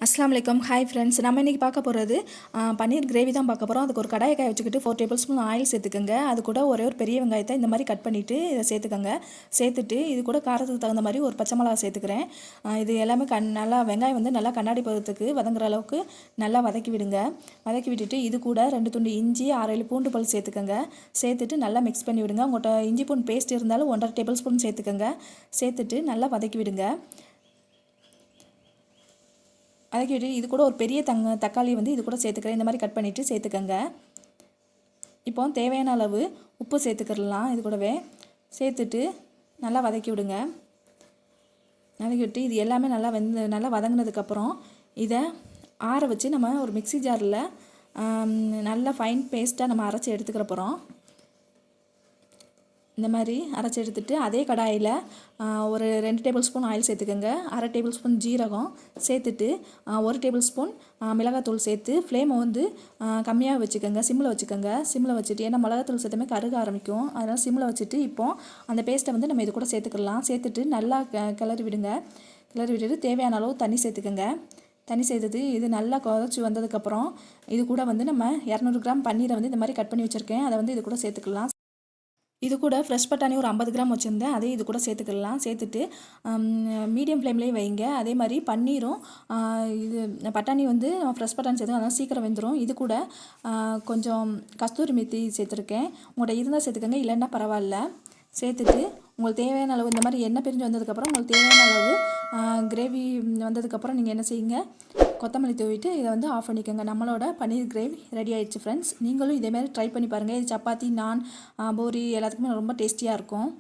அஸ்ஸலாமு அலைக்கும். Hi friends, நம்ம இன்றைக்கி பார்க்க போகிறது பன்னீர் கிரேவி தான் பார்க்க போகிறோம். அதுக்கு ஒரு கடாயை காய வச்சுக்கிட்டு 4 டேபிள் ஸ்பூன் ஆயில் சேர்த்துக்கோங்க. அது கூட ஒரே ஒரு பெரிய வெங்காயத்தை இந்த மாதிரி கட் பண்ணிவிட்டு இதை சேர்த்துக்கோங்க. சேர்த்துட்டு இது கூட காரத்துக்கு தகுந்த மாதிரி ஒரு பச்சை மிளகா சேர்த்துக்கிறேன். இது எல்லாமே நல்லா வெங்காயம் வந்து நல்லா கண்ணாடி பதத்துக்கு வதங்குற அளவுக்கு நல்லா வதக்கி விடுங்க. வதக்கி விட்டுட்டு இது கூட 2 துண்டு இஞ்சி 6-7 பூண்டு பல் சேர்த்துக்கோங்க. சேர்த்துட்டு நல்லா மிக்ஸ் பண்ணி விடுங்க. உங்கள்கிட்ட இஞ்சி பூண்டு பேஸ்ட் இருந்தாலும் 1.5 டேபிள் ஸ்பூன் சேர்த்துக்கோங்க. சேர்த்துட்டு நல்லா வதக்கி விடுங்க. வதக்கிவிட்டு இது கூட ஒரு பெரிய தக்காளி வந்து இது கூட சேர்த்துக்கிறேன். இந்த மாதிரி கட் பண்ணிவிட்டு சேர்த்துக்கோங்க. இப்போ தேவையான அளவு உப்பு சேர்த்துக்கிடலாம். இது கூடவே சேர்த்துட்டு நல்லா வதக்கி விடுங்க. வதக்கி விட்டு இது எல்லாமே நல்லா வதங்கினதுக்கப்புறம் இதை ஆற வச்சு நம்ம ஒரு மிக்ஸி ஜாரில் நல்லா ஃபைன் பேஸ்ட்டாக நம்ம அரைச்சி எடுத்துக்கிற போகிறோம். இந்த மாதிரி அரைச்சி எடுத்துகிட்டு அதே கடாயில் ஒரு 2 டேபிள் ஸ்பூன் ஆயில் சேர்த்துக்கோங்க. 1/2 டேபிள் ஸ்பூன் ஜீரகம் சேர்த்துட்டு 1 டேபிள் ஸ்பூன் மிளகாத்தூள் சேர்த்து ஃப்ளேமை வந்து கம்மியாக வச்சுக்கோங்க. சிம்மில் வச்சுக்கோங்க. சிம்மில் வச்சுட்டு, ஏன்னா மிளகாத்தூள் சேர்த்துமே கருக ஆரம்பிக்கும். அதனால் சிம்மில் வச்சுட்டு இப்போது அந்த பேஸ்ட்டை வந்து நம்ம இது கூட சேர்த்துக்கலாம். சேர்த்துட்டு நல்லா கிளறி விடுங்க. கிளறி விட்டுட்டு தேவையான அளவு தண்ணி சேர்த்துக்கோங்க. தண்ணி சேர்த்துட்டு இது நல்லா கொதிச்சு வந்ததுக்கப்புறம் இது கூட வந்து நம்ம 200 கிராம் பன்னீரை வந்து இந்த மாதிரி கட் பண்ணி வச்சுருக்கேன். அதை வந்து இது கூட சேர்த்துக்கலாம். இது கூட ஃப்ரெஷ் பட்டாணி ஒரு 50 கிராம் வச்சுருந்தேன். அதையும் இது கூட சேர்த்துக்கலாம். சேர்த்துட்டு மீடியம் ஃப்ளேம்லேயே வைங்க. அதே மாதிரி பன்னீரும் இது பட்டாணி வந்து ஃப்ரெஷ் பட்டாணி சேர்த்து அதனால் சீக்கிரம் வெந்துடும். இது கூட கொஞ்சம் கஸ்தூரி மெத்தி சேர்த்துருக்கேன். உங்கள்கிட்ட இருந்தால் சேர்த்துக்கோங்க, இல்லைன்னா பரவாயில்ல. சேர்த்துட்டு உங்களுக்கு தேவையான அளவு இந்த மாதிரி எண்ணெய் பிரிஞ்சு வந்ததுக்கப்புறம் உங்களுக்கு தேவையான அளவு கிரேவி வந்ததுக்கப்புறம் நீங்கள் என்ன செய்யுங்க, கொத்தமல்லி தூவிட்டு இதை வந்து ஆஃப் பண்ணிக்கோங்க. நம்மளோட பன்னீர் கிரேவி ரெடி ஆயிடுச்சு ஃப்ரெண்ட்ஸ். நீங்களும் இதேமாதிரி ட்ரை பண்ணி பாருங்கள். இது சப்பாத்தி, நான், பூரி எல்லாத்துக்குமே ரொம்ப டேஸ்டியாக இருக்கும்.